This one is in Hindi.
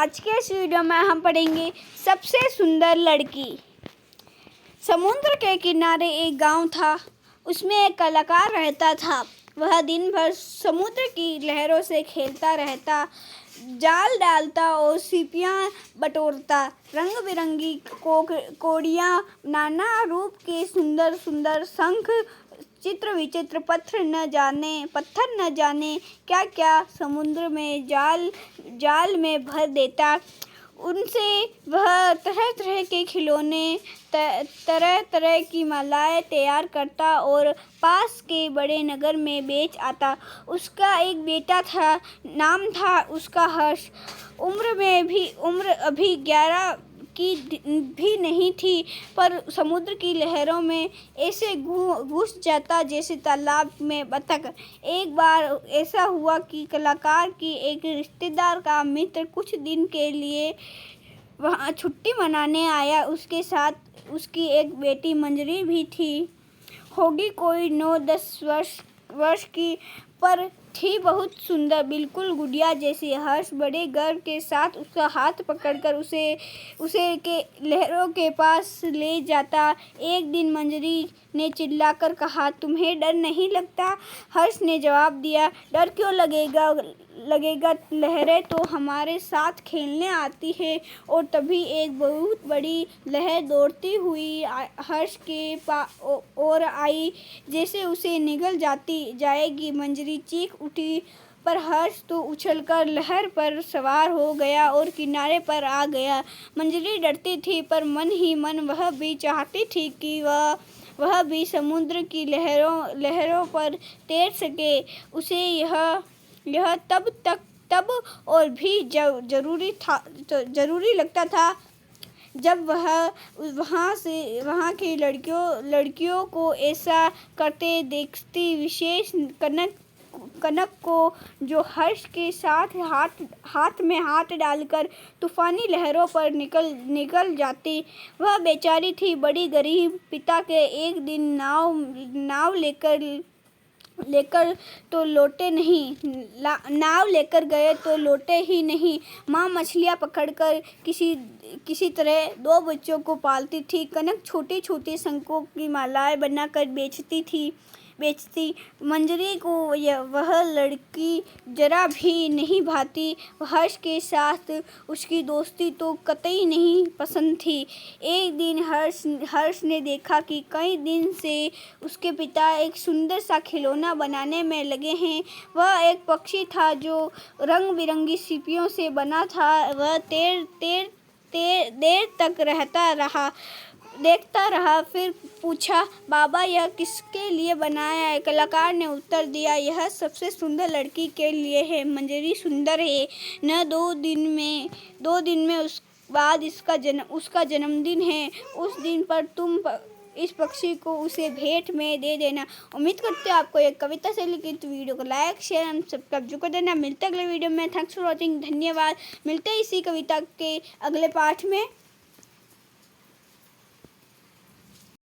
आज के इस वीडियो में हम पढ़ेंगे सबसे सुंदर लड़की। समुद्र के किनारे एक गांव था। उसमें एक कलाकार रहता था। वह दिन भर समुद्र की लहरों से खेलता रहता, जाल डालता और सीपियाँ बटोरता। रंग बिरंगी कोड़ियाँ, नाना रूप के सुंदर सुंदर शंख, चित्र विचित्र पत्थर न जाने क्या क्या समुद्र में जाल में भर देता। उनसे वह तरह तरह के खिलौने, तरह तरह की मालाएं तैयार करता और पास के बड़े नगर में बेच आता। उसका एक बेटा था, नाम था उसका हर्ष। उम्र अभी 11 की भी नहीं थी, पर समुद्र की लहरों में ऐसे घुस जाता जैसे तालाब में बतख। एक बार ऐसा हुआ कि कलाकार की एक रिश्तेदार का मित्र कुछ दिन के लिए वहाँ छुट्टी मनाने आया। उसके साथ उसकी एक बेटी मंजरी भी थी। होगी कोई 9-10 वर्ष की, पर थी बहुत सुंदर, बिल्कुल गुड़िया जैसी। हर्ष बड़े गर्व के साथ उसका हाथ पकड़कर उसे के लहरों के पास ले जाता। एक दिन मंजरी ने चिल्लाकर कहा, तुम्हें डर नहीं लगता? हर्ष ने जवाब दिया, डर क्यों लगेगा, लहरें तो हमारे साथ खेलने आती है। और तभी एक बहुत बड़ी लहर दौड़ती हुई हर्ष के ओर आई, जैसे उसे निगल जाएगी। मंजरी चीख उठी, पर हर्ष तो उछलकर लहर पर सवार हो गया और किनारे पर आ गया। मंजरी डरती थी, पर मन ही मन वह भी चाहती थी कि वह भी समुद्र की लहरों पर तैर सके। उसे यह तब और भी जरूरी लगता था जब वह वहाँ की लड़कियों को ऐसा करते देखती, विशेष कनक को, जो हर्ष के साथ हाथ में हाथ डालकर तूफानी लहरों पर निकल जाती। वह बेचारी थी बड़ी गरीब। पिता के एक दिन नाव लेकर तो लौटे नहीं, नाव लेकर गए तो लौटे ही नहीं। माँ मछलियाँ पकड़कर किसी तरह 2 बच्चों को पालती थी। कनक छोटी छोटी शंखों की मालाएं बनाकर बेचती। मंजरी को वह लड़की जरा भी नहीं भाती। हर्ष के साथ उसकी दोस्ती तो कतई नहीं पसंद थी। एक दिन हर्ष ने देखा कि कई दिन से उसके पिता एक सुंदर सा खिलौना बनाने में लगे हैं। वह एक पक्षी था जो रंग बिरंगी सीपियों से बना था। वह देर तक देखता रहा, फिर पूछा, बाबा यह किसके लिए बनाया है? कलाकार ने उत्तर दिया, यह सबसे सुंदर लड़की के लिए है। मंजरी सुंदर है न? 2 दिन में बाद उसका जन्मदिन है। उस दिन पर तुम इस पक्षी को उसे भेंट में दे देना। उम्मीद करते हैं आपको एक कविता से लिखित वीडियो को लाइक, शेयर एंड सब्सक्राइब कर देना। मिलते अगले वीडियो में। Thanks for watching. धन्यवाद। मिलते हैं इसी कविता के अगले पाठ में।